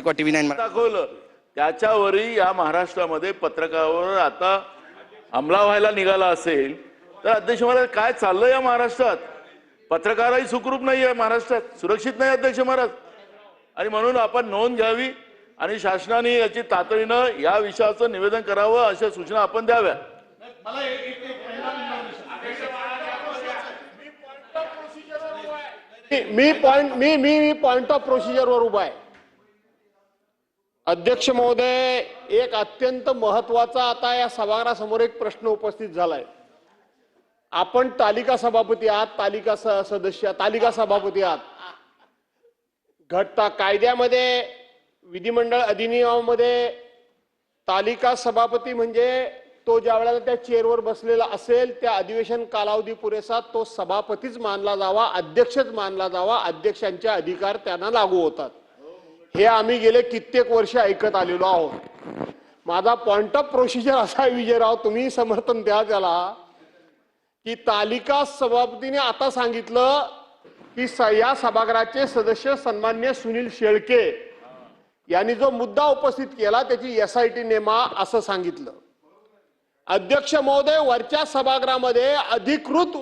TV9 दाखवलं त्याच्यावरही या महाराष्ट्रामध्ये पत्रकारावर आता हमला व्हायला निघाला असेल तर अध्यक्ष महाराज काय चाललंय या महाराष्ट्रात? पत्रकारही सुखरूप नाही आहे महाराष्ट्रात, सुरक्षित नाही अध्यक्ष महाराज. आणि म्हणून आपण नोंद घ्यावी आणि शासनाने याची तातडीनं या विषयाचं निवेदन करावं अशा सूचना आपण द्याव्या. मी पॉइंट ऑफ प्रोसिजरवर उभा आहे. अध्यक्ष महोदय, एक अत्यंत महत्वाचा आता या सभागृहासमोर एक प्रश्न उपस्थित झालाय. आपण तालिका सभापती आहात, तालिका सदस्य, तालिका सभापती आहात. घटना कायद्यामध्ये, विधिमंडळ अधिनियमामध्ये तालिका सभापती म्हणजे तो ज्या वेळेला त्या चेअरवर बसलेला असेल त्या अधिवेशन कालावधी पुरेसा तो सभापतीच मानला जावा, अध्यक्षच मानला जावा, अध्यक्षांचे अधिकार त्यांना लागू होतात. हे आम्ही गेले कित्येक वर्ष ऐकत आलेलो आहोत. माझा पॉइंट ऑफ प्रोसिजर असा आहे, विजयराव तुम्ही समर्थन द्या त्याला, की तालिका सभापतीने आता सांगितलं की या सभागृहाचे सदस्य सन्मान्य सुनील शेळके यांनी जो मुद्दा उपस्थित केला त्याची SIT नेमा असं सांगितलं. अध्यक्ष महोदय, वरच्या सभागृहामध्ये अधिकृत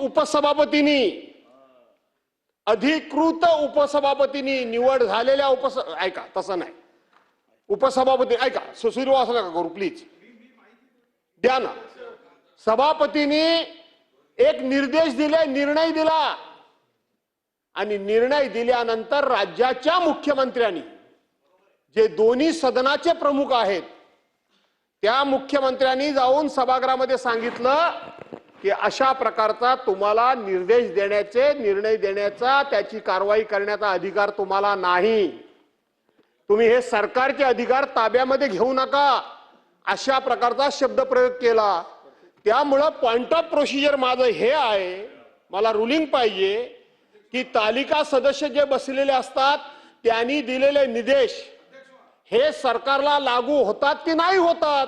उपसभापतींनी निवड झालेल्या ऐका तसं नाही, उपसभापती ऐका, सुरू असं नका करू प्लीज, द्या ना. सभापतींनी एक निर्देश दिले, निर्णय दिला आणि निर्णय दिल्यानंतर राज्याच्या मुख्यमंत्र्यांनी, जे दोन्ही सदनाचे प्रमुख आहेत, त्या मुख्यमंत्र्यांनी जाऊन सभागृहामध्ये सांगितलं की अशा प्रकारचा तुम्हाला निर्देश देण्याचे, निर्णय देण्याचा, त्याची कारवाई करण्याचा अधिकार तुम्हाला नाही. तुम्ही हे सरकारचे अधिकार ताब्यामध्ये घेऊ नका, अशा प्रकारचा शब्दप्रयोग केला. त्यामुळं पॉइंट ऑफ प्रोसिजर माझं हे आहे, मला रुलिंग पाहिजे की तालिका सदस्य जे बसलेले असतात त्यांनी दिलेले निर्देश हे सरकारला लागू होतात की नाही होतात,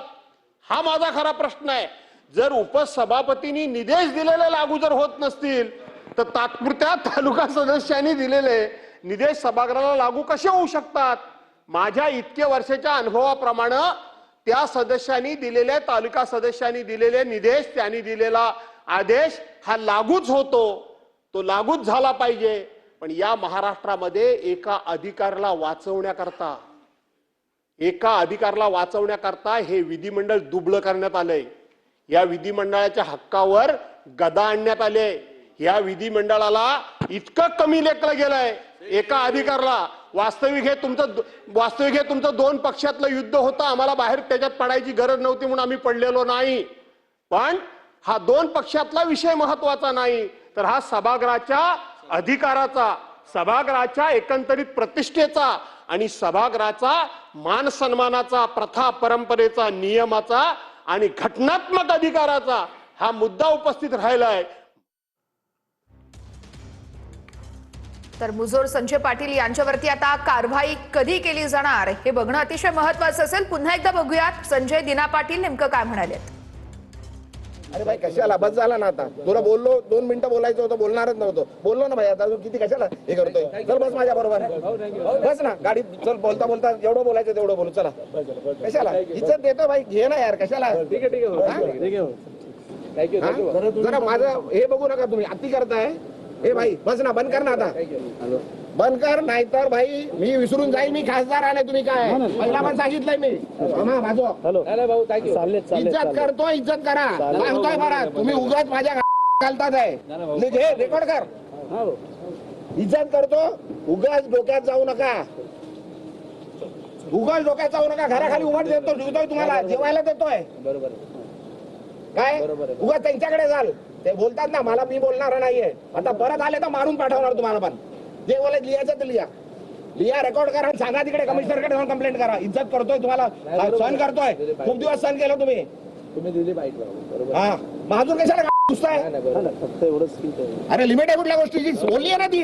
हा माझा खरा प्रश्न आहे. जर उपसभापतींनी निर्देश दिलेले लागू जर होत नसतील तर तात्पुरत्या तालुका सदस्यांनी दिलेले निर्देश सभागृहाला लागू कसे होऊ शकतात? माझ्या इतक्या वर्षाच्या अनुभवाप्रमाणे त्या सदस्यांनी दिलेले, तालुका सदस्यांनी दिलेले निर्देश, त्यांनी दिलेला आदेश हा लागूच होतो, तो लागूच झाला पाहिजे. पण या महाराष्ट्रामध्ये एका अधिकाराला वाचवण्याकरता हे विधिमंडळ दुबळं करण्यात आलंय. या विधिमंडळाच्या हक्कावर गदा आणण्यात आले. या विधिमंडळाला इतकं कमी लेखलं गेलंय एका अधिकाराला. वास्तविक हे तुमचं दोन पक्षातलं युद्ध होतं, आम्हाला बाहेर त्याच्यात पडायची गरज नव्हती म्हणून आम्ही पडलेलो नाही. पण हा दोन पक्षातला विषय महत्वाचा नाही, तर हा सभागृहाच्या अधिकाराचा, सभागृहाच्या एकंदरीत प्रतिष्ठेचा आणि सभागृहाचा मान सन्मानाचा, प्रथा परंपरेचा, नियमाचा आणि घटनात्मक अधिकाराचा हा मुद्दा उपस्थित राहिलाय. तर मुजोर संजय पाटील यांच्यावरती आता कारवाई कधी केली जाणार हे बघणं अतिशय महत्त्वाचं असेल. पुन्हा एकदा बघूयात संजय दिना पाटील नेमकं काय म्हणाले. अरे भाई कशाला, बस झाला ना आता. तुला बोललो 2 मिनिटं बोलायचं होतं, बोलणारच नव्हतो. बोललो ना भाई, आता तू किती कशाला हे करतोय? चल बस माझ्या बरोबर, बस ना गाडीत. चल, बोलता बोलता जेवढं बोलायचं तेवढं बोलू. चला, कशाला इज्जत देतो भाई, घे ना यार, कशाला. जरा माझं हे बघू नका तुम्ही, अति करताय. ए भाई बस ना, बंद कर ना आता, बंद कर, नाहीतर भाई मी विसरून जाईल मी खासदार आले. तुम्ही काय पहिला पण सांगितलंय मी. इज्जत करतो, इज्जत करा, सांगतोय बरा. तुम्ही उगाच माझ्या घालतात आहे. घे, रेकॉर्ड कर. इज्जत करतो, उगाच डोक्यात जाऊ नका, उगाच डोक्यात जाऊ नका. घराखाली उघड देतो, जेवतोय तुम्हाला, जेवायला देतोय. बरोबर काय उगाच त्यांच्याकडे जाल, ते बोलतात ना मला, मी बोलणार नाहीये. आता परत आले तर मारून पाठवणार तुम्हाला. पण जे बोलायचं लिहायचं ते लिहा, रेकॉर्ड करा, सांगा तिकडे कमिशनरकडे जाऊन कंप्लेंट करा. इज्जत करतोय, तुम्हाला सहन करतोय, खूप दिवस सहन केलं तुम्ही दिली पाहिजे. हा, महाजूर कशाला घुसताय? अरे लिमिट आहे कुठल्या गोष्टीची, बोलली आहे ना ती.